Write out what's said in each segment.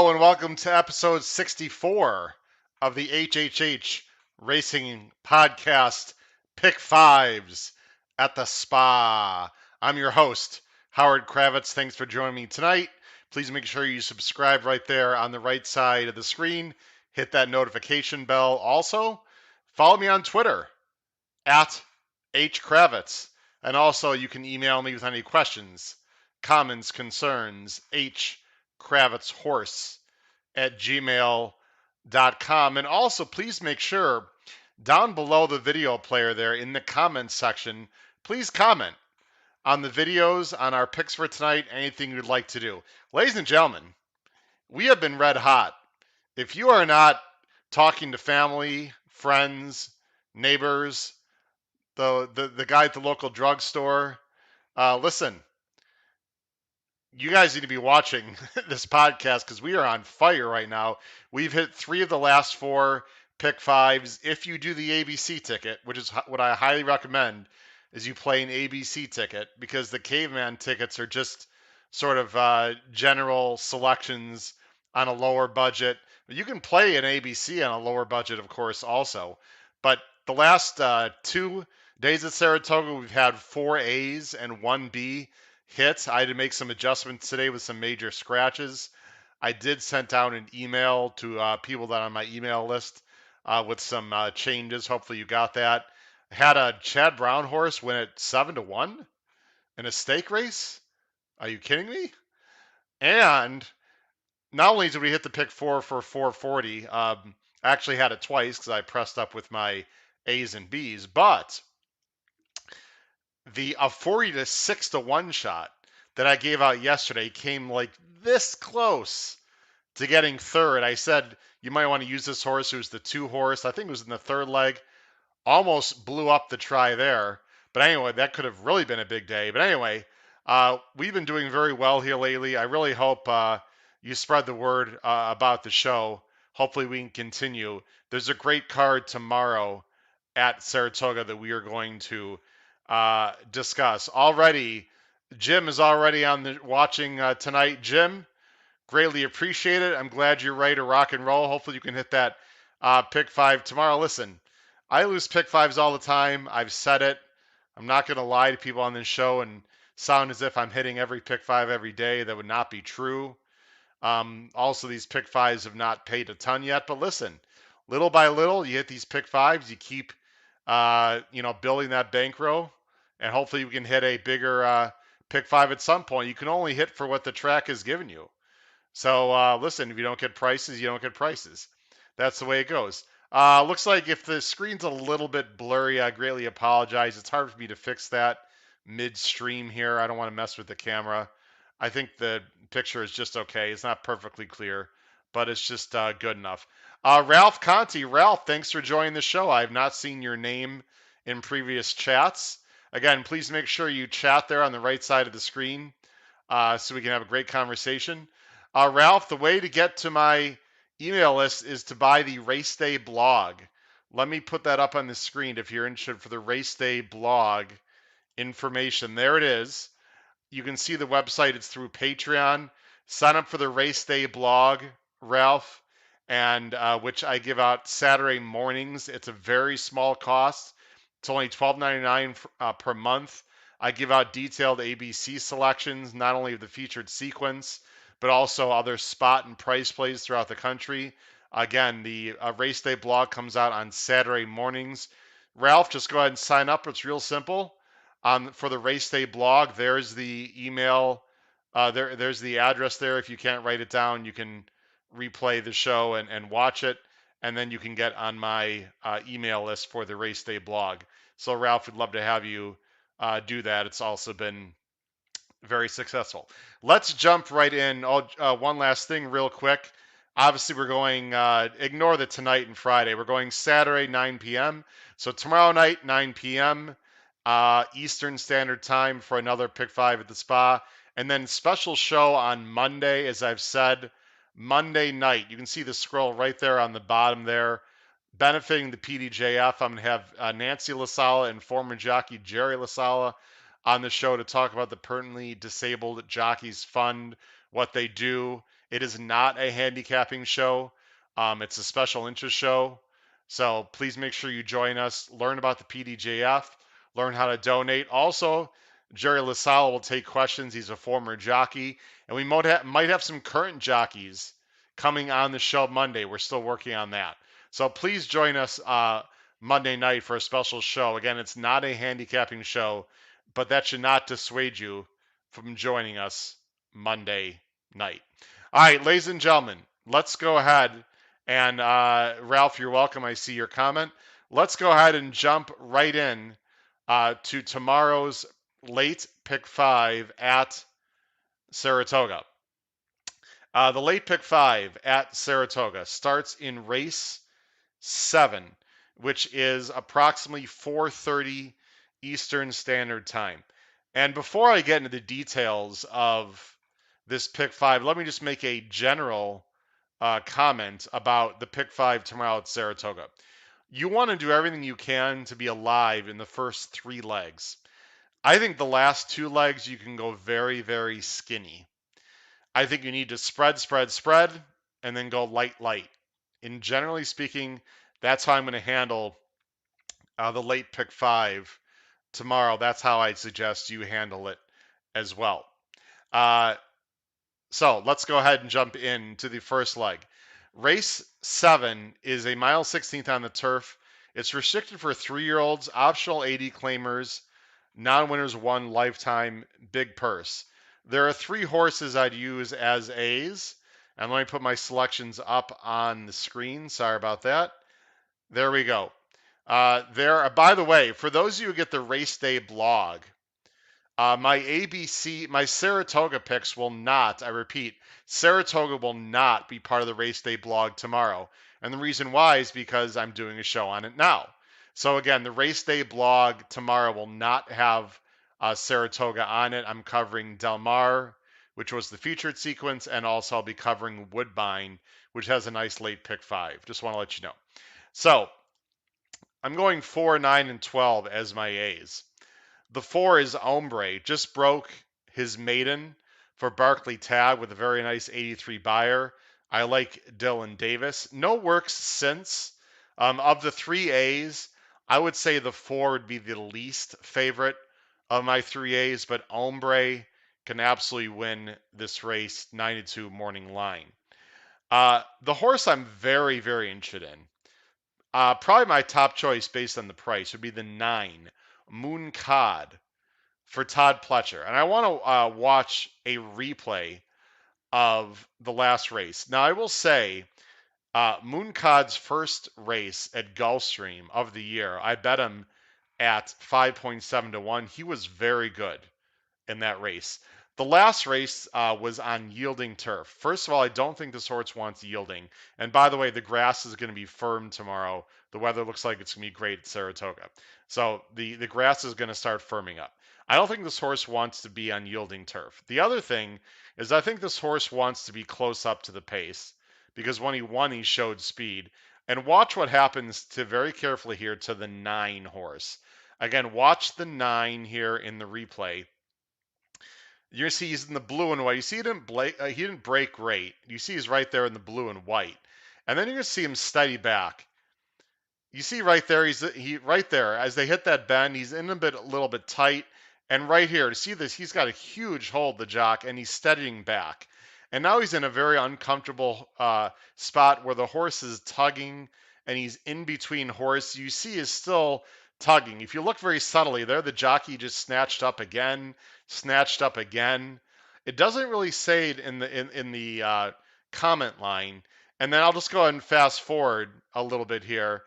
Hello and welcome to episode 64 of the HHH Racing Podcast Pick Fives at the Spa. I'm your host, Howard Kravitz. Thanks for joining me tonight. Please make sure you subscribe right there on the right side of the screen. Hit that notification bell. Also, follow me on Twitter at HKravitz. And also, you can email me with any questions, comments, concerns, hkravitzhorse@gmail.com. And also, please make sure down below the video player there in the comments section, please comment on the videos, on our picks for tonight, anything you'd like to do. Ladies and gentlemen, we have been red hot. If you are not talking to family, friends, neighbors, the guy at the local drugstore, listen, you guys need to be watching this podcast because we are on fire right now. We've hit 3 of the last 4 pick fives. If you do the ABC ticket, which is what I highly recommend, is you play an ABC ticket because the caveman tickets are just sort of general selections on a lower budget. You can play an ABC on a lower budget, of course, also. But the last 2 days at Saratoga, we've had 4 A's and 1 B hit. I had to make some adjustments today with some major scratches. I did send out an email to people that are on my email list with some changes. Hopefully you got that. I had a Chad Brown horse win at 7-1 in a stake race. Are you kidding me? And not only did we hit the pick 4 for 440, I actually had it twice because I pressed up with my A's and B's, but a 40 to 6-1 shot that I gave out yesterday came like this close to getting third. I said you might want to use this horse. It was the 2 horse. I think it was in the 3rd leg. Almost blew up the try there. But anyway, that could have really been a big day. But anyway, we've been doing very well here lately. I really hope you spread the word about the show. Hopefully we can continue. There's a great card tomorrow at Saratoga that we are going to discuss. Already, Jim is already on the watching tonight. Jim, greatly appreciate it. I'm glad you're ready to rock and roll. Hopefully you can hit that pick 5 tomorrow. Listen, I lose pick 5s all the time. I've said it. I'm not going to lie to people on this show and sound as if I'm hitting every pick 5 every day. That would not be true. Also, these pick 5s have not paid a ton yet. But listen, little by little, you hit these pick 5s. You keep, building that bankroll. And hopefully we can hit a bigger pick 5 at some point. You can only hit for what the track has given you. So listen, if you don't get prices, you don't get prices. That's the way it goes. Looks like if the screen's a little bit blurry, I greatly apologize. It's hard for me to fix that midstream here. I don't want to mess with the camera. I think the picture is just okay. It's not perfectly clear, but it's just good enough. Ralph Conti. Ralph, thanks for joining the show. I have not seen your name in previous chats. Again, please make sure you chat there on the right side of the screen so we can have a great conversation. Ralph, the way to get to my email list is to buy the Race Day blog. Let me put that up on the screen if you're interested for the Race Day blog information. There it is. You can see the website. It's through Patreon. Sign up for the Race Day blog, Ralph, and which I give out Saturday mornings. It's a very small cost. It's only $12.99 per month. I give out detailed ABC selections, not only of the featured sequence, but also other spot and price plays throughout the country. Again, the Race Day blog comes out on Saturday mornings. Ralph, just go ahead and sign up. It's real simple. For the Race Day blog, there's the email. There's the address there. If you can't write it down, you can replay the show and watch it. And then you can get on my email list for the Race Day blog. So Ralph, would love to have you do that. It's also been very successful. Let's jump right in. One last thing real quick. Obviously, we're going, ignore the tonight and Friday. We're going Saturday, 9 p.m. So tomorrow night, 9 p.m. Eastern Standard Time for another Pick 5 at the Spa. And then special show on Monday, as I've said, Monday night. You can see the scroll right there on the bottom there. Benefiting the PDJF, I'm going to have Nancy LaSala and former jockey Jerry LaSala on the show to talk about the Permanently Disabled Jockeys Fund, what they do. It is not a handicapping show. It's a special interest show. So please make sure you join us, learn about the PDJF, learn how to donate. Also, Jerry LaSalle will take questions. He's a former jockey, and we might have some current jockeys coming on the show Monday. We're still working on that. So please join us Monday night for a special show. Again, it's not a handicapping show, but that should not dissuade you from joining us Monday night. All right, ladies and gentlemen, let's go ahead and Ralph, you're welcome. I see your comment. Let's go ahead and jump right in to tomorrow's late pick five at Saratoga. The late pick five at Saratoga starts in race 7, which is approximately 4:30 Eastern Standard Time. And before I get into the details of this pick five, let me just make a general comment about the pick five tomorrow at Saratoga. You want to do everything you can to be alive in the first 3 legs. I think the last 2 legs you can go very, very skinny. I think you need to spread, spread, spread, and then go light, light. And generally speaking, that's how I'm going to handle the late pick five tomorrow. That's how I'd suggest you handle it as well. So let's go ahead and jump into the first leg. Race 7 is a mile 16th on the turf. It's restricted for 3-year-olds, optional 80 claimers, non-winners 1 lifetime, big purse. There are 3 horses I'd use as A's. And let me put my selections up on the screen. Sorry about that. There we go. By the way, for those of you who get the race day blog, my Saratoga picks will not, I repeat, Saratoga will not be part of the race day blog tomorrow. And the reason why is because I'm doing a show on it now. So again, the race day blog tomorrow will not have Saratoga on it. I'm covering Del Mar, which was the featured sequence, and also I'll be covering Woodbine, which has a nice late pick 5. Just want to let you know. So I'm going 4, 9, and 12 as my A's. The 4 is Ombre. Just broke his maiden for Barclay Tag with a very nice 83 buyer. I like Dylan Davis. No works since. Of the 3 A's, I would say the 4 would be the least favorite of my 3 A's, but Ombre can absolutely win this race, 9-2 morning line. The horse I'm very, very interested in, probably my top choice based on the price, would be the 9, Moon Cod for Todd Pletcher. And I want to watch a replay of the last race. Now, I will say, Moon Cod's first race at Gulfstream of the year, I bet him at 5.7 to 1. He was very good in that race. The last race was on yielding turf. First of all, I don't think this horse wants yielding. And by the way, the grass is going to be firm tomorrow. The weather looks like it's going to be great at Saratoga. So the grass is going to start firming up. I don't think this horse wants to be on yielding turf. The other thing is I think this horse wants to be close up to the pace because when he won, he showed speed. And watch what happens to very carefully here to the 9 horse. Again, watch the 9 here in the replay. You're going to see he's in the blue and white. You see he didn't break great. You see he's right there in the blue and white. And then you're going to see him steady back. You see right there, he right there as they hit that bend, he's in a little bit tight. And right here, to see this, he's got a huge hold, the jock, and he's steadying back. And now he's in a very uncomfortable spot where the horse is tugging and he's in between horse. You see he's still tugging. If you look very subtly there, the jockey just snatched up again. It doesn't really say it in the comment line. And then I'll just go ahead and fast forward a little bit here.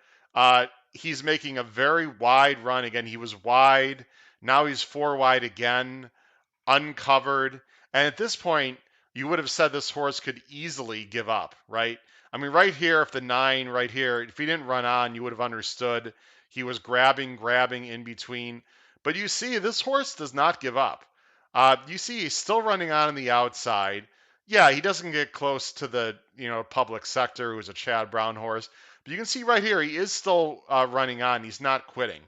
He's making a very wide run again. He was wide. Now he's 4 wide again, uncovered. And at this point, you would have said this horse could easily give up, right? I mean, right here, if the 9 right here, if he didn't run on, you would have understood. He was grabbing in between. But you see, this horse does not give up. You see, he's still running on the outside. Yeah, he doesn't get close to the public sector, who's a Chad Brown horse. But you can see right here, he is still running on. He's not quitting.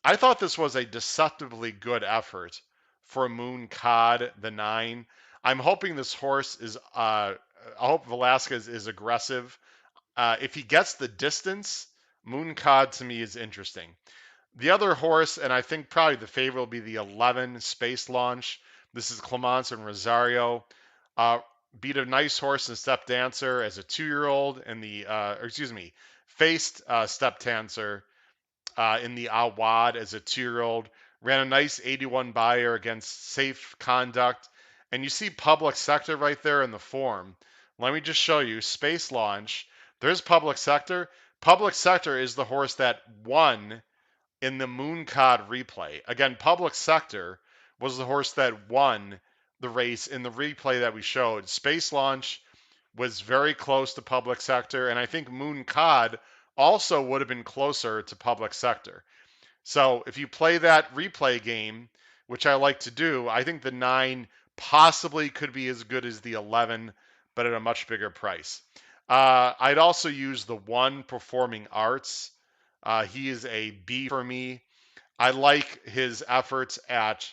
I thought this was a deceptively good effort for Moon Cod, the 9. I'm hoping this horse is I hope Velasquez is aggressive. If he gets the distance, Moon Cod to me is interesting. The other horse, and I think probably the favorite, will be the 11 Space Launch. This is Clemence and Rosario. Uh, Beat a nice horse in Step Dancer as a 2-year-old, and faced Step Dancer in the Awad as a 2-year-old. Ran a nice 81 buyer against Safe Conduct. And you see Public Sector right there in the form. Let me just show you. Space Launch. There's Public Sector. Public Sector is the horse that won in the Moon Cod replay. Again, Public Sector was the horse that won the race in the replay that we showed. Space Launch was very close to Public Sector, and I think Moon Cod also would have been closer to Public Sector. So if you play that replay game, which I like to do, I think the 9 possibly could be as good as the 11, but at a much bigger price. I'd also use the 1 Performing Arts. He is a B for me. I like his efforts at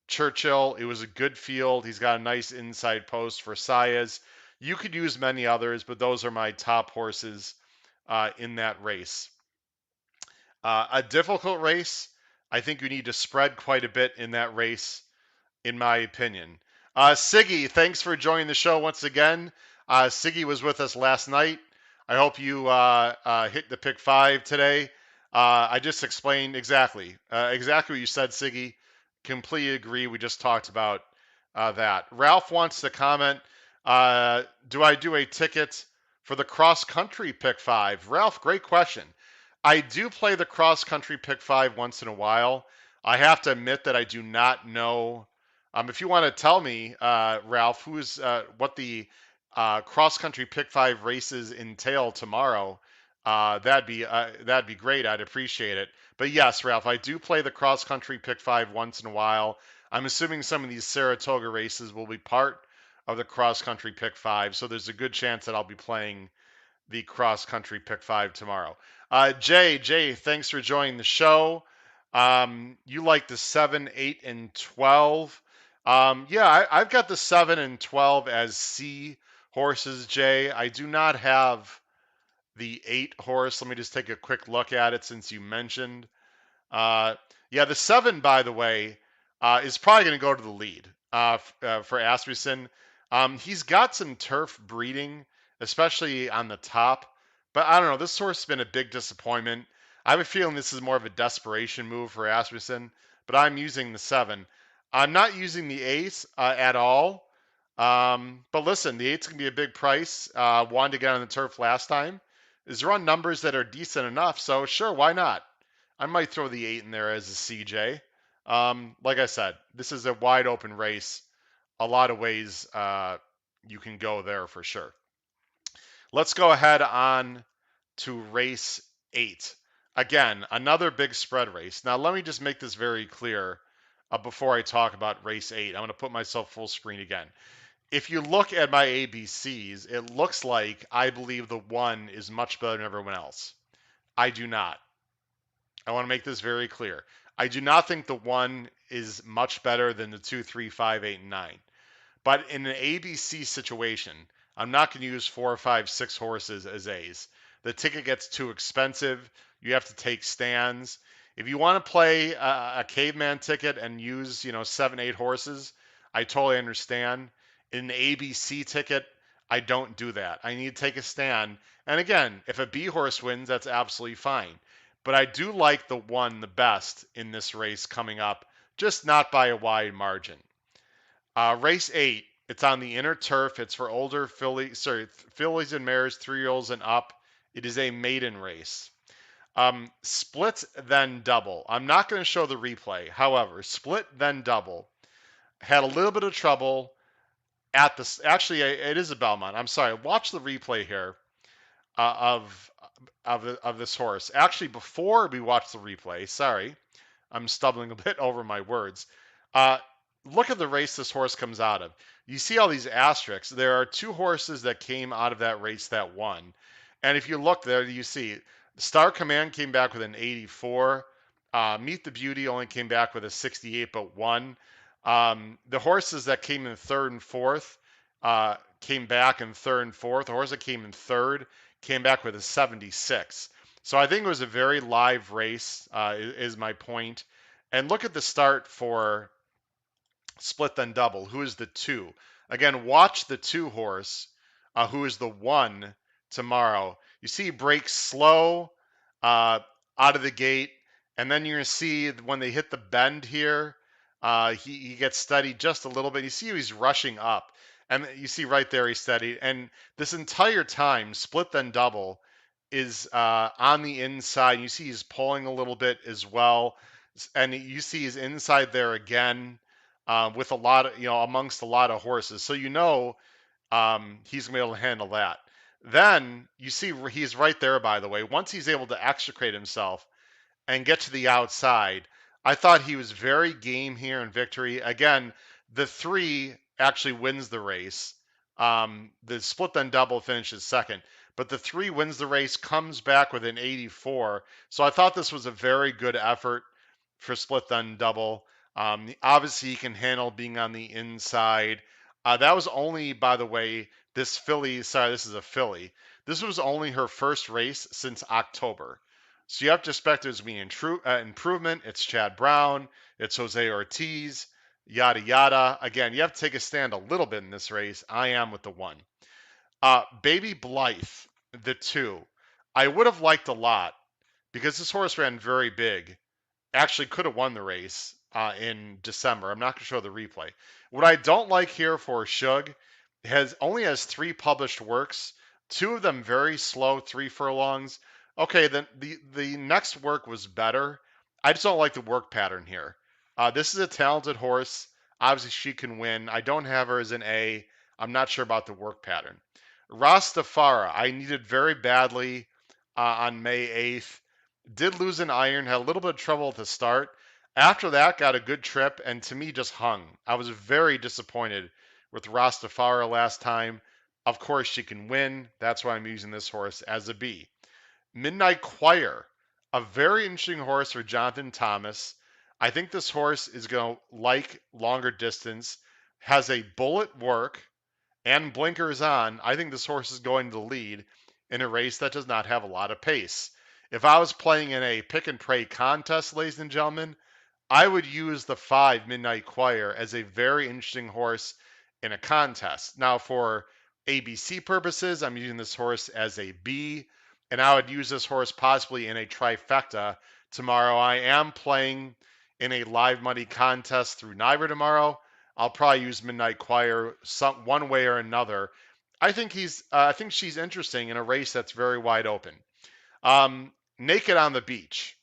Churchill. It was a good field. He's got a nice inside post for Saez. You could use many others, but those are my top horses in that race. A difficult race. I think you need to spread quite a bit in that race, in my opinion. Siggy, thanks for joining the show once again. Siggy was with us last night. I hope you hit the pick 5 today. I just explained exactly what you said, Siggy. Completely agree. We just talked about that. Ralph wants to comment. Do I do a ticket for the cross country pick 5? Ralph, great question. I do play the cross country pick 5 once in a while. I have to admit that I do not know. If you want to tell me, Ralph, what the cross country pick 5 races entail tomorrow, that'd be great. I'd appreciate it. But yes, Ralph, I do play the cross country pick 5 once in a while. I'm assuming some of these Saratoga races will be part of the cross country pick 5, so there's a good chance that I'll be playing the cross country pick 5 tomorrow. Jay, thanks for joining the show. You like the 7, 8, and 12. Yeah, I've got the 7 and 12 as C horses, Jay. I do not have the 8 horse. Let me just take a quick look at it since you mentioned. Yeah, the 7, by the way, is probably going to go to the lead for Asmussen. He's got some turf breeding, especially on the top. But I don't know. This horse has been a big disappointment. I have a feeling this is more of a desperation move for Asmussen, but I'm using the 7. I'm not using the ace at all. But listen, the 8's going to be a big price. Wanted to get on the turf last time. Is run numbers that are decent enough, so sure, why not? I might throw the 8 in there as a CJ. Like I said, this is a wide open race. A lot of ways you can go there for sure. Let's go ahead on to race 8. Again, another big spread race. Now, let me just make this very clear before I talk about race 8. I'm going to put myself full screen again. If you look at my ABCs, it looks like I believe the 1 is much better than everyone else. I do not. I want to make this very clear. I do not think the 1 is much better than the 2, 3, 5, 8, and 9. But in an ABC situation, I'm not going to use 4, 5, 6 horses as A's. The ticket gets too expensive. You have to take stands. If you want to play a caveman ticket and use, 7, 8 horses, I totally understand. In an ABC ticket, I don't do that. I need to take a stand. And again, if a B horse wins, that's absolutely fine. But I do like the 1 the best in this race coming up, just not by a wide margin. Race 8, it's on the inner turf. It's for older fillies and mares, 3-year-olds and up. It is a maiden race. Split, then double. I'm not going to show the replay. However, split, then double. Had a little bit of trouble at this. Actually, it is a Belmont. I'm sorry. Watch the replay here of this horse. Actually, before we watch the replay, sorry, I'm stumbling a bit over my words. Look at the race this horse comes out of. You see all these asterisks. There are 2 horses that came out of that race that won. And if you look there, you see Star Command came back with an 84. Meet the Beauty only came back with a 68, but won. The horses that came in 3rd and 4th came back in third and fourth. The horse that came in third came back with a 76. So I think it was a very live race, is my point. And look at the start for split then double. Who is the two? Again, watch the two horse, who is the one tomorrow. You see, he breaks slow uh, out of the gate, and then you're gonna see when they hit the bend here, he gets steady just a little bit. You see he's rushing up, and you see right there he's steady. And this entire time, split then double is on the inside. You see he's pulling a little bit as well, and you see he's inside there again with a lot of, amongst a lot of horses. So he's gonna be able to handle that. Then you see he's right there, by the way. Once he's able to extricate himself and get to the outside, I thought he was very game here in victory. Again, the three actually wins the race. The split then double finishes second, but the three wins the race, comes back with an 84. So I thought this was a very good effort for split then double. Obviously, he can handle being on the inside. That was only, by the way, this filly. Sorry, this is a filly. This was only her first race since October. So you have to expect there's going to be improvement. It's Chad Brown. It's Jose Ortiz. Yada, yada. Again, you have to take a stand a little bit in this race. I am with the one. Baby Blythe, the two. I would have liked a lot because this horse ran very big, actually could have won the race in December. I'm not going to show the replay. What I don't like here for Shug only has 3 published works, 2 of them very slow, 3 furlongs. Okay, then the next work was better. I just don't like the work pattern here. This is a talented horse. Obviously, she can win. I don't have her as an A. I'm not sure about the work pattern. Rastafara, I needed very badly on May 8th. Did lose an iron, had a little bit of trouble at the start. After that, got a good trip, and to me, just hung. I was very disappointed with Rastafara last time. Of course, she can win. That's why I'm using this horse as a B. Midnight Choir, a very interesting horse for Jonathan Thomas. I think this horse is going to like longer distance, has a bullet work, and blinkers on. I think this horse is going to lead in a race that does not have a lot of pace. If I was playing in a pick and pray contest, ladies and gentlemen, I would use the 5 Midnight Choir as a very interesting horse in a contest. Now, for ABC purposes, I'm using this horse as a B, and I would use this horse possibly in a trifecta tomorrow. I am playing in a live money contest through Niver tomorrow. I'll probably use Midnight Choir one way or another. I think she's interesting in a race that's very wide open. Naked on the Beach.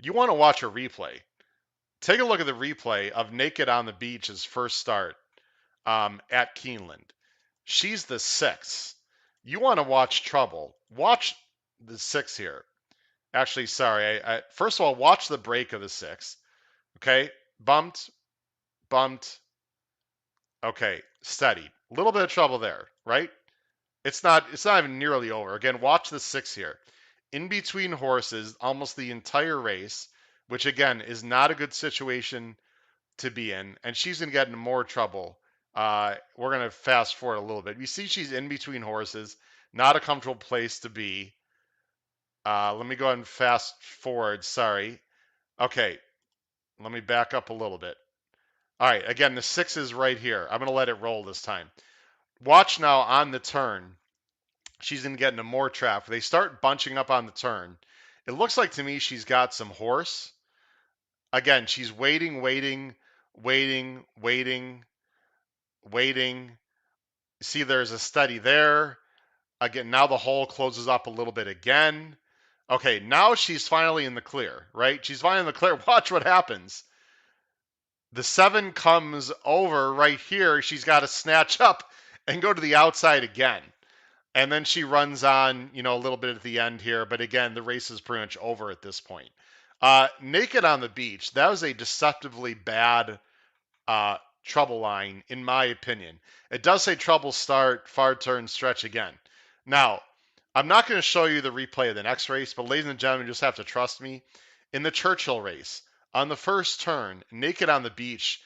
You want to watch a replay. Take a look at the replay of Naked on the Beach's first start at Keeneland. She's the 6. You want to watch trouble. Watch the 6 here. Actually, sorry. First of all, watch the break of the 6. Okay? Bumped. Okay, steady. A little bit of trouble there, right? It's not even nearly over. Again, watch the 6 here. In between horses almost the entire race, which again is not a good situation to be in, and she's going to get into more trouble. We're going to fast forward a little bit. You see she's in between horses, not a comfortable place to be. Let me go ahead and fast forward. Sorry. Okay, let me back up a little bit. All right, again, the 6 is right here. I'm going to let it roll this time. Watch now on the turn. She's going to get into more traffic. They start bunching up on the turn. It looks like to me she's got some horse. Again, she's waiting. See, there's a steady there. Again, now the hole closes up a little bit again. Okay, now she's finally in the clear, right? She's finally in the clear. Watch what happens. The 7 comes over right here. She's got to snatch up and go to the outside again. And then she runs on, a little bit at the end here. But again, the race is pretty much over at this point. Naked on the Beach, that was a deceptively bad trouble line, in my opinion. It does say trouble start, far turn, stretch again. Now, I'm not going to show you the replay of the next race, but ladies and gentlemen, you just have to trust me. In the Churchill race, on the first turn, Naked on the Beach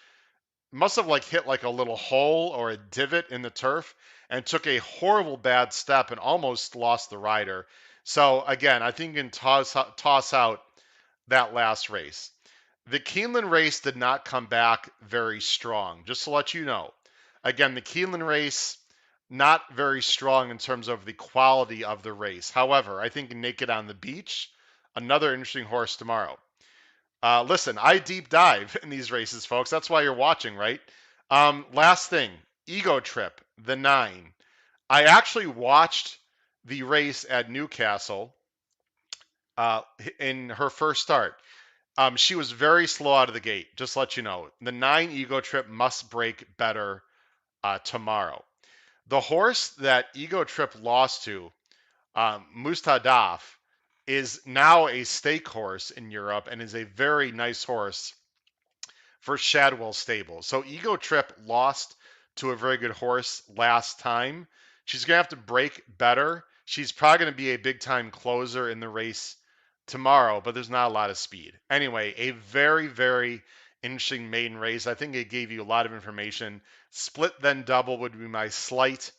must have like hit like a little hole or a divot in the turf and took a horrible bad step and almost lost the rider. So again, I think you can toss out that last race. The Keeneland race did not come back very strong, just to let you know. Again, the Keeneland race, not very strong in terms of the quality of the race. However, I think Naked on the Beach, another interesting horse tomorrow. Listen, I deep dive in these races, folks. That's why you're watching, right? Last thing, Ego Trip, the 9. I actually watched the race at Newcastle uh, in her first start. She was very slow out of the gate, just to let you know. The 9 Ego Trip must break better tomorrow. The horse that Ego Trip lost to, Mustadaf, is now a stake horse in Europe and is a very nice horse for Shadwell Stable. So Ego Trip lost to a very good horse last time. She's going to have to break better. She's probably going to be a big time closer in the race tomorrow, but there's not a lot of speed. Anyway, a very, very interesting maiden race. I think it gave you a lot of information. Split then double would be my slight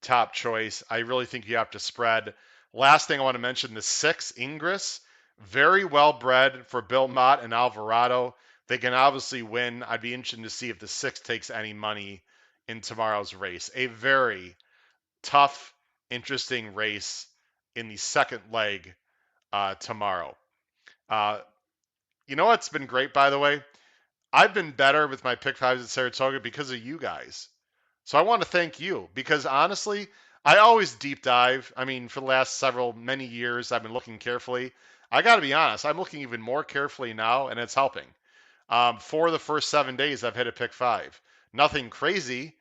top choice. I really think you have to spread. Last thing I want to mention, the 6 Ingress, very well bred for Bill Mott and Alvarado. They can obviously win. I'd be interested to see if the 6 takes any money in tomorrow's race. A very tough, interesting race in the second leg tomorrow. Uh, you know what's been great, by the way? I've been better with my pick fives at Saratoga because of you guys. So I want to thank you because honestly, I always deep dive. I mean, for the last many years, I've been looking carefully. I got to be honest, I'm looking even more carefully now, and it's helping. For the first 7 days, I've hit a pick five. Nothing crazy,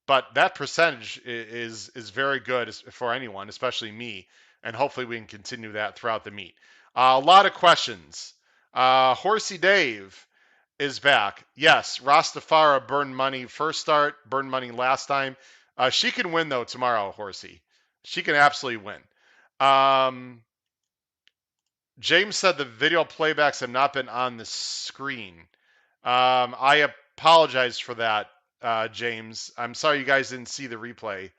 but that percentage is very good for anyone, especially me. And hopefully we can continue that throughout the meet. A lot of questions. Horsey Dave is back. Yes, Rastafara burned money first start, burned money last time. She can win though tomorrow, Horsey. She can absolutely win. James said the video playbacks have not been on the screen. I apologize for that, James. I'm sorry you guys didn't see the replay.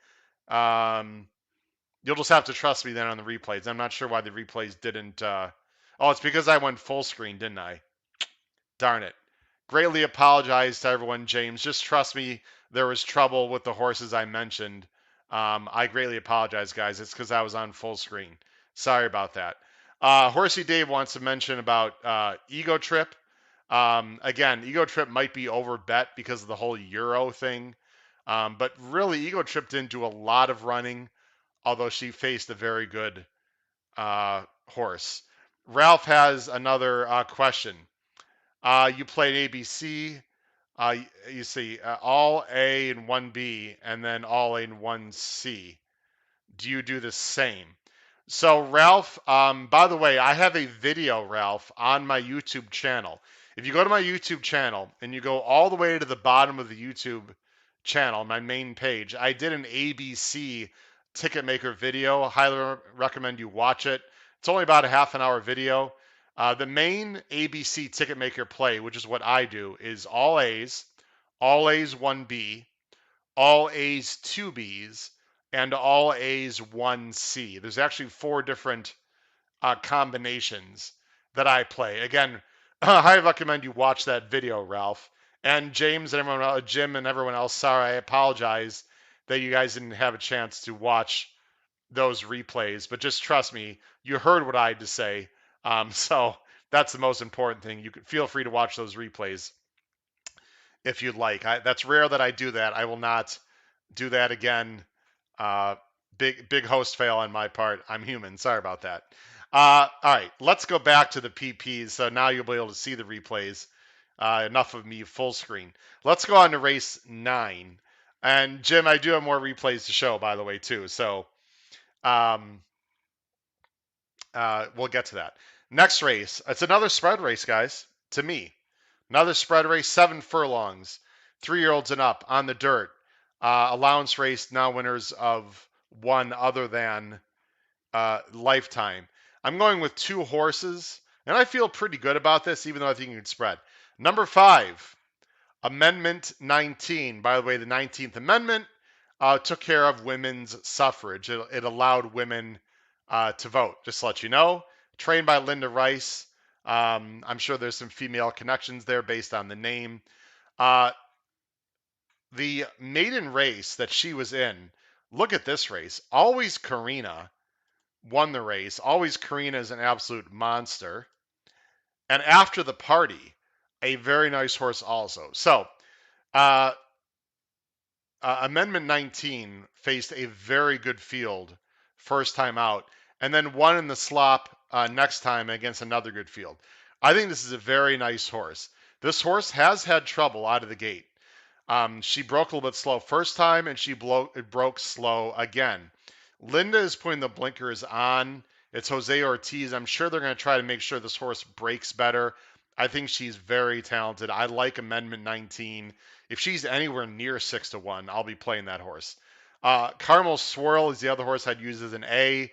You'll just have to trust me then on the replays. I'm not sure why the replays didn't. Oh, it's because I went full screen, didn't I? Darn it. Greatly apologize to everyone, James. Just trust me, there was trouble with the horses I mentioned. I greatly apologize, guys. It's because I was on full screen. Sorry about that. Horsey Dave wants to mention about Ego Trip. Again, Ego Trip might be over bet because of the whole Euro thing. But really, Ego Trip didn't do a lot of running, although she faced a very good horse. Ralph has another question. You played ABC. You see all A and 1B, and then all A and 1C. Do you do the same? So, Ralph, by the way, I have a video, Ralph, on my YouTube channel. If you go to my YouTube channel and you go all the way to the bottom of the YouTube channel, my main page, I did an ABC ticket maker video. Highly recommend you watch it. It's only about a half an hour video. The main ABC ticket maker play, which is what I do, is all A's 1B, all A's 2B's, and all A's 1C. There's actually 4 different combinations that I play. Again, I highly recommend you watch that video, Ralph. And James and everyone else, Jim and everyone else, sorry, I apologize that you guys didn't have a chance to watch those replays. But just trust me, you heard what I had to say. So that's the most important thing. You can feel free to watch those replays if you'd like. That's rare that I do that. I will not do that again. Big host fail on my part. I'm human. Sorry about that. All right, let's go back to the PPs. So now you'll be able to see the replays. Enough of me full screen. Let's go on to race 9. And Jim, I do have more replays to show, by the way, too. So we'll get to that. Next race. It's another spread race, guys, to me. Another spread race, 7 furlongs, 3-year-olds and up on the dirt. Allowance race, now winners of one other than Lifetime. I'm going with 2 horses, and I feel pretty good about this, even though I think you can spread. Number 5, Amendment 19. By the way, the 19th Amendment took care of women's suffrage. It allowed women to vote. Just to let you know. Trained by Linda Rice. I'm sure there's some female connections there based on the name. Uh, the maiden race that she was in, look at this race. Always Karina won the race. Always Karina is an absolute monster. And after the party, a very nice horse also. So, uh, Amendment 19 faced a very good field first time out, and then won in the slop next time against another good field. I think this is a very nice horse. This horse has had trouble out of the gate. She broke a little bit slow first time, and she broke slow again. Linda is putting the blinkers on. It's Jose Ortiz. I'm sure they're going to try to make sure this horse breaks better. I think she's very talented. I like Amendment 19. If she's anywhere near 6-1, I'll be playing that horse. Carmel Swirl is the other horse I'd use as an A.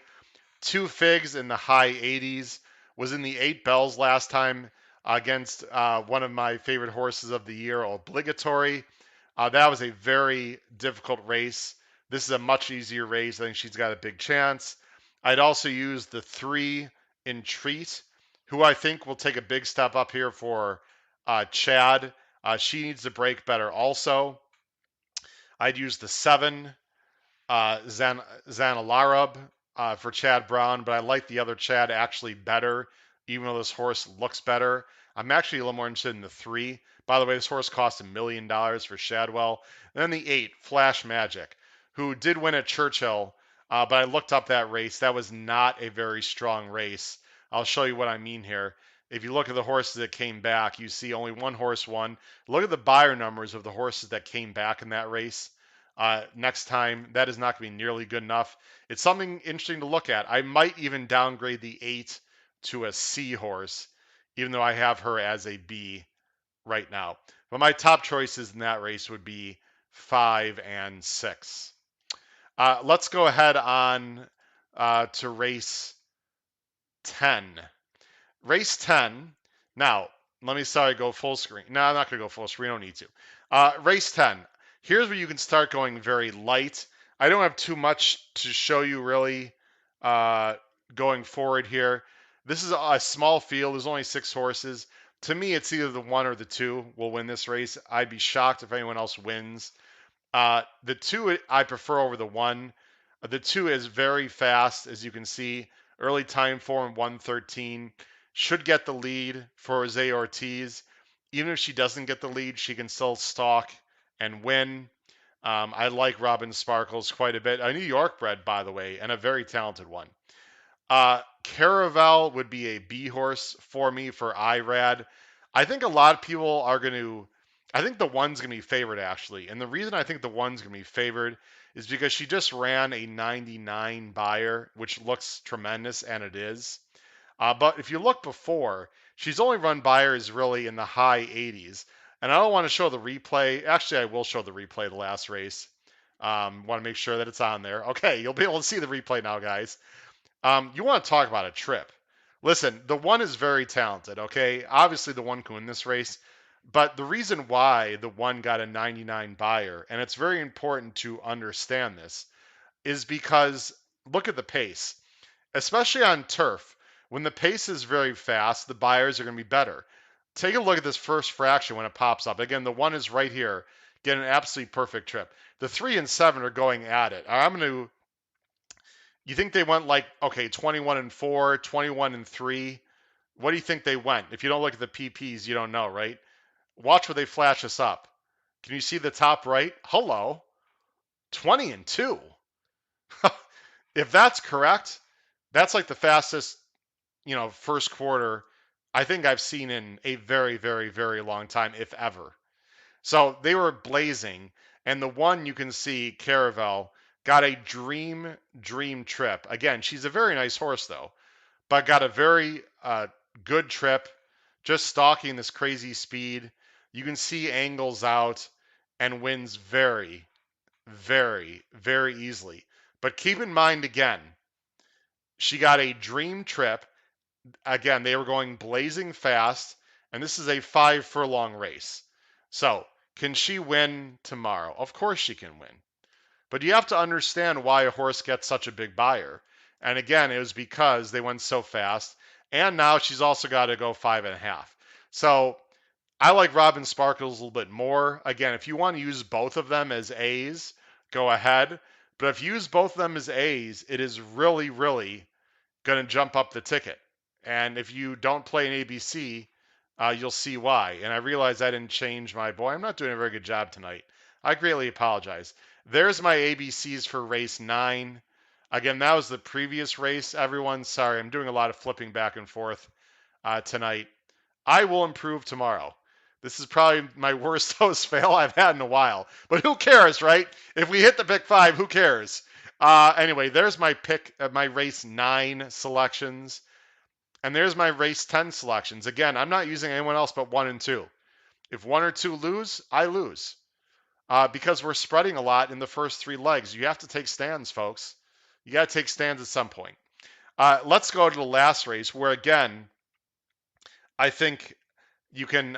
Two Figs in the high 80s. Was in the 8 bells last time against one of my favorite horses of the year, Obligatory. That was a very difficult race. This is a much easier race. I think she's got a big chance. I'd also use the 3 Entreat, who I think will take a big step up here for Chad. She needs to break better also. I'd use the 7 Zanalarab for Chad Brown, but I like the other Chad actually better, even though this horse looks better. I'm actually a little more interested in the 3. By the way, this horse cost $1 million for Shadwell. And then the 8, Flash Magic, who did win at Churchill, but I looked up that race. That was not a very strong race. I'll show you what I mean here. If you look at the horses that came back, you see only one horse won. Look at the buyer numbers of the horses that came back in that race. Next time, that is not going to be nearly good enough. It's something interesting to look at. I might even downgrade the 8 to a C horse, even though I have her as a B right now. But my top choices in that race would be 5 and 6. Let's go ahead on to race 10. Race 10. Now, let me go full screen. No, I'm not going to go full screen. I don't need to. Race 10. Here's where you can start going very light. I don't have too much to show you really going forward here. This is a small field. There's only 6 horses. To me, it's either the 1 or the 2 will win this race. I'd be shocked if anyone else wins. The 2 I prefer over the 1. The 2 is very fast, as you can see. Early time form 113. Should get the lead for Jose Ortiz. Even if she doesn't get the lead, she can still stalk and win. I like Robin Sparkles quite a bit. A New York bred, by the way, and a very talented one. Caravel would be a B horse for me for IRAD. I think a lot of people are going to. I think the 1's going to be favored, actually. And the reason I think the 1's going to be favored is because she just ran a 99 buyer, which looks tremendous, and it is. But if you look before, she's only run buyers really in the high 80s. And I don't want to show the replay. Actually, I will show the replay of the last race. Want to make sure that it's on there. Okay, you'll be able to see the replay now, guys. You want to talk about a trip. Listen, the 1 is very talented, okay? Obviously, the 1 can win this race. But the reason why the 1 got a 99 buyer, and it's very important to understand this, is because look at the pace. Especially on turf, when the pace is very fast, the buyers are going to be better. Take a look at this first fraction when it pops up. Again, the 1 is right here. Get an absolutely perfect trip. The 3 and 7 are going at it. I'm going to. You think they went like, okay, 21 and 4, 21 and 3? What do you think they went? If you don't look at the PPs, you don't know, right? Watch where they flash us up. Can you see the top right? Hello. 20 and 2. If that's correct, that's like the fastest, first quarter I think I've seen in a very, very, very long time, if ever. So they were blazing. And the 1 you can see, Caravel, got a dream trip. Again, she's a very nice horse, though, but got a very good trip, just stalking this crazy speed. You can see angles out and wins very, very, very easily. But keep in mind, again, she got a dream trip. Again, they were going blazing fast, and this is a 5 furlong race. So Can she win tomorrow? Of course she can win. But you have to understand why a horse gets such a big buyer. And again, it was because they went so fast. And now she's also got to go 5.5. So I like Robin Sparkles a little bit more. Again, if you want to use both of them as A's, go ahead. But if you use both of them as A's, it is really, really going to jump up the ticket. And if you don't play an ABC, you'll see why. And I realize I didn't change my boy. I'm not doing a very good job tonight. I greatly apologize. There's my ABCs for race 9. Again, that was the previous race. Everyone, sorry, I'm doing a lot of flipping back and forth tonight. I will improve tomorrow. This is probably my worst host fail I've had in a while. But who cares, right? If we hit the pick 5, who cares? Anyway, there's my pick, my race 9 selections. And there's my race 10 selections. Again, I'm not using anyone else but 1 and 2. If 1 or 2 lose, I lose. Because we're spreading a lot in the first 3 legs. You have to take stands, folks. You got to take stands at some point. Let's go to the last race where, again, I think you can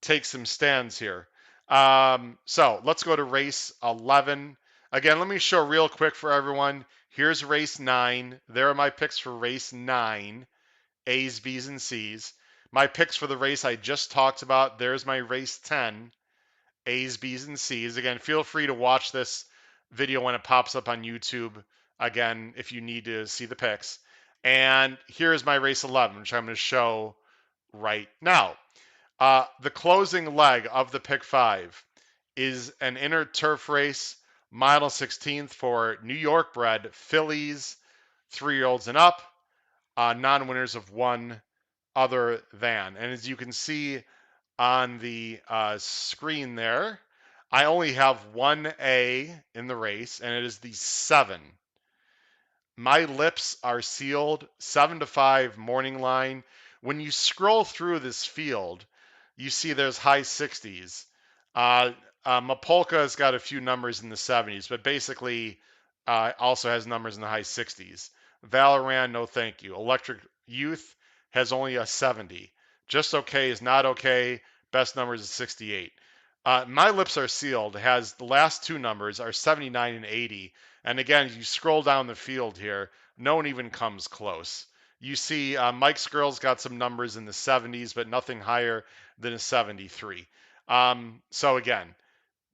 take some stands here. So let's go to race 11. Again, let me show real quick for everyone. Here's race 9. There are my picks for race 9. A's, B's, and C's. My picks for the race I just talked about. There's my race 10. A's, B's, and C's. Again, feel free to watch this video when it pops up on YouTube. Again, if you need to see the picks. And here's my race 11, which I'm going to show right now. The closing leg of the pick 5 is an inner turf race, mile 16th for New York bred fillies, 3-year-olds and up, non-winners of one other than. And as you can see on the screen there, I only have one A in the race, and it is the 7. My lips are sealed, 7-5 morning line. When you scroll through this field, you see there's high 60s. Mapolka's got a few numbers in the 70s, but basically also has numbers in the high 60s. Valoran, no thank you. Electric Youth has only a 70. Just okay is not okay. Best numbers is 68. My lips are sealed has the last 2 numbers are 79 and 80. And again, you scroll down the field here, no one even comes close. You see Mike's Girl's got some numbers in the 70s, but nothing higher than a 73. So again,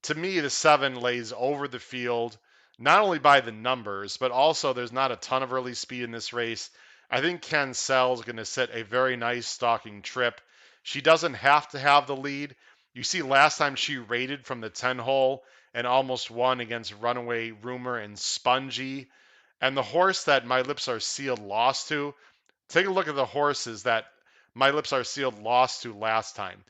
to me, the 7 lays over the field, not only by the numbers, but also there's not a ton of early speed in this race. I think Ken Sell's going to set a very nice stalking trip. She doesn't have to have the lead. You see, last time she rated from the 10 hole and almost won against Runaway Rumor and Spongy. And the horse that My Lips Are Sealed lost to, take a look at the horses that My Lips Are Sealed lost to last time.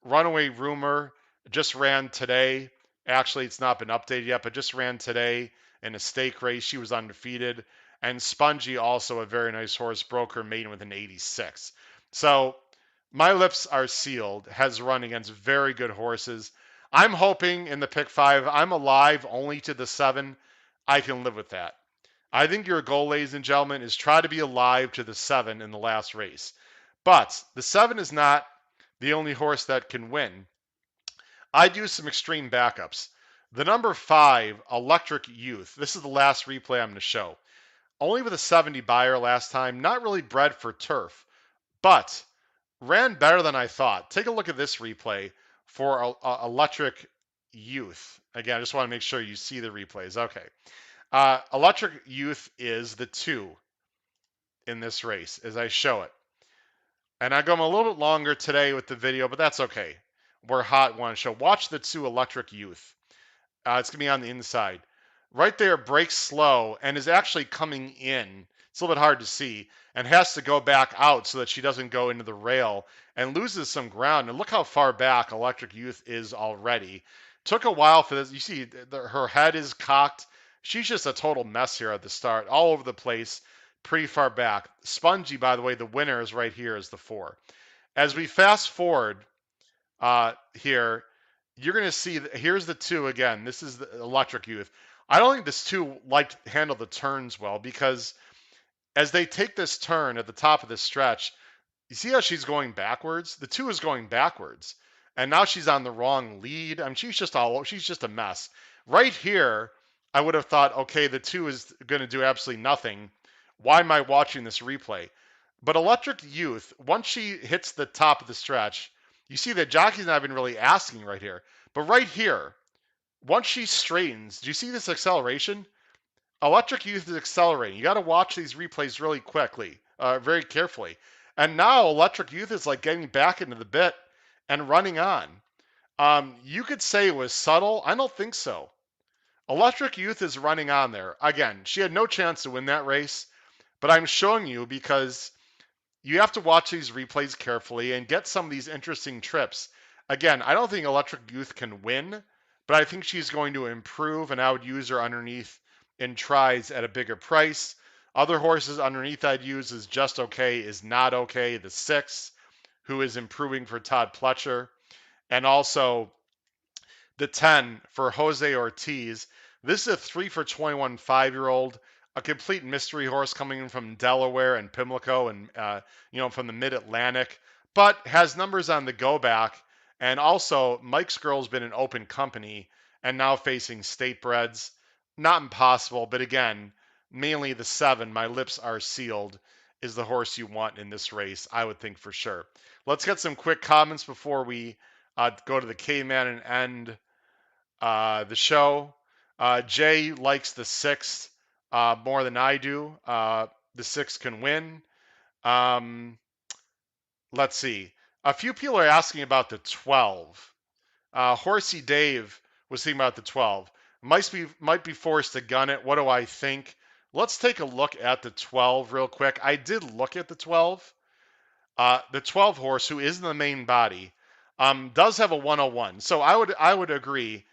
Runaway Rumor just ran today. Actually, it's not been updated yet, but just ran today in a stake race. She was undefeated. And Spongy, also a very nice horse, broke her maiden with an 86. So My Lips Are Sealed has run against very good horses. I'm hoping in the pick 5, I'm alive only to the 7. I can live with that. I think your goal, ladies and gentlemen, is try to be alive to the 7 in the last race. But the 7 is not the only horse that can win. I'd use some extreme backups. The number 5, Electric Youth. This is the last replay I'm going to show. Only with a 70 buyer last time. Not really bred for turf, but ran better than I thought. Take a look at this replay for Electric Youth. Again, I just want to make sure you see the replays. Okay. Electric Youth is the 2 in this race as I show it. And I go a little bit longer today with the video, but that's okay. We're hot, want to show. Watch the 2 Electric Youth. It's going to be on the inside. Right there, breaks slow and is actually coming in. It's a little bit hard to see and has to go back out so that she doesn't go into the rail and loses some ground. And look how far back Electric Youth is already. Took a while for this. You see her head is cocked. She's just a total mess here at the start, all over the place, pretty far back. Spongy, by the way, the winner is right here is the 4. As we fast forward here, you're going to see, here's the 2 again. This is the Electric Youth. I don't think this 2 handle the turns well because as they take this turn at the top of this stretch, you see how she's going backwards? The 2 is going backwards. and now she's on the wrong lead. I mean, she's just a mess. Right here, I would have thought, okay, the 2 is going to do absolutely nothing. Why am I watching this replay? But Electric Youth, once she hits the top of the stretch, you see that jockey's not even really asking right here. But right here, once she straightens, do you see this acceleration? Electric Youth is accelerating. You got to watch these replays really quickly, very carefully. And now Electric Youth is like getting back into the bit and running on. You could say it was subtle. I don't think so. Electric Youth is running on there. Again, she had no chance to win that race, but I'm showing you because you have to watch these replays carefully and get some of these interesting trips. Again, I don't think Electric Youth can win, but I think she's going to improve, and I would use her underneath in tries at a bigger price. Other horses underneath I'd use is Just Okay, is Not Okay, the 6, who is improving for Todd Pletcher, and also the 10 for Jose Ortiz. This is a 3 for 21 5-year-old, a complete mystery horse coming in from Delaware and Pimlico and from the Mid-Atlantic, but has numbers on the go back. And also, Mike's Girl's been an open company and now facing state breds. Not impossible, but again, mainly the 7, My Lips Are Sealed, is the horse you want in this race, I would think for sure. Let's get some quick comments before we go to the caveman and end the show. Jay likes the 6 more than I do. The 6 can win. Let's see. A few people are asking about the 12. Horsey Dave was thinking about the 12. Might be forced to gun it. What do I think? Let's take a look at the 12 real quick. I did look at the 12. The 12 horse, who is in the main body, does have a 101. So I would agree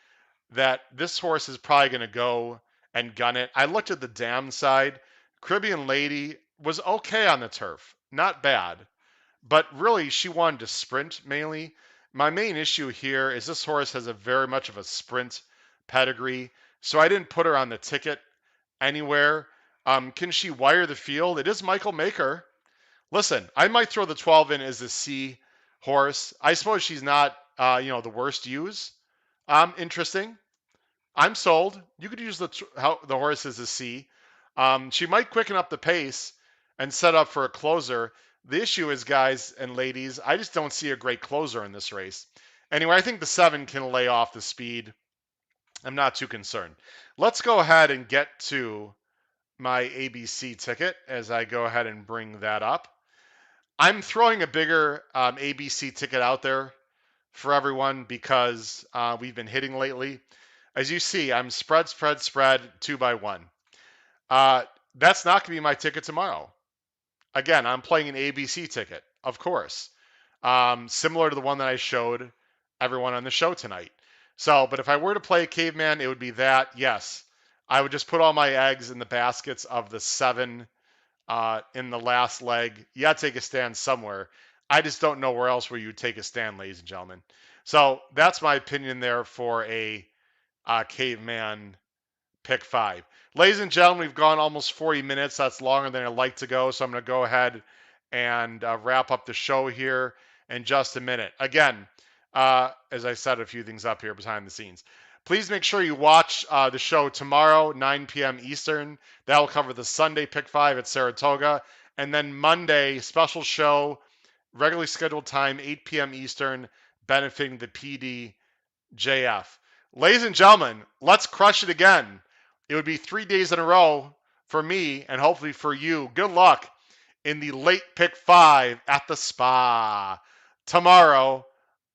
that this horse is probably going to go and gun it. I looked at the dam side. Caribbean Lady was okay on the turf, not bad, but really she wanted to sprint mainly. My main issue here is this horse has a very much of a sprint pedigree, so I didn't put her on the ticket anywhere. Can she wire the field? It is Michael Maker. Listen, I might throw the 12 in as a C horse. I suppose she's not, the worst use. Interesting. I'm sold. You could use the horse as a C. She might quicken up the pace and set up for a closer. The issue is, guys and ladies, I just don't see a great closer in this race. Anyway, I think the 7 can lay off the speed. I'm not too concerned. Let's go ahead and get to my ABC ticket as I go ahead and bring that up. I'm throwing a bigger ABC ticket out there for everyone because we've been hitting lately. As you see, I'm spread, 2 by 1. That's not going to be my ticket tomorrow. Again, I'm playing an ABC ticket, of course, similar to the one that I showed everyone on the show tonight. So, but if I were to play a caveman, it would be that. Yes, I would just put all my eggs in the baskets of the 7 in the last leg. You got to take a stand somewhere. I just don't know where else where you would take a stand, ladies and gentlemen. So that's my opinion there for a caveman pick 5. Ladies and gentlemen, we've gone almost 40 minutes. That's longer than I'd like to go. So I'm going to go ahead and wrap up the show here in just a minute. Again, as I said, a few things up here behind the scenes. Please make sure you watch the show tomorrow, 9 p.m. Eastern. That will cover the Sunday pick 5 at Saratoga. And then Monday, special show, regularly scheduled time, 8 p.m. Eastern, benefiting the PDJF. Ladies and gentlemen, let's crush it again. It would be 3 days in a row for me and hopefully for you. Good luck in the late pick 5 at the spa tomorrow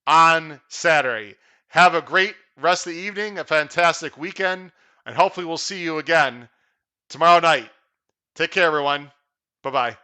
on Saturday. Have a great rest of the evening, a fantastic weekend, and hopefully we'll see you again tomorrow night. Take care, everyone. Bye-bye.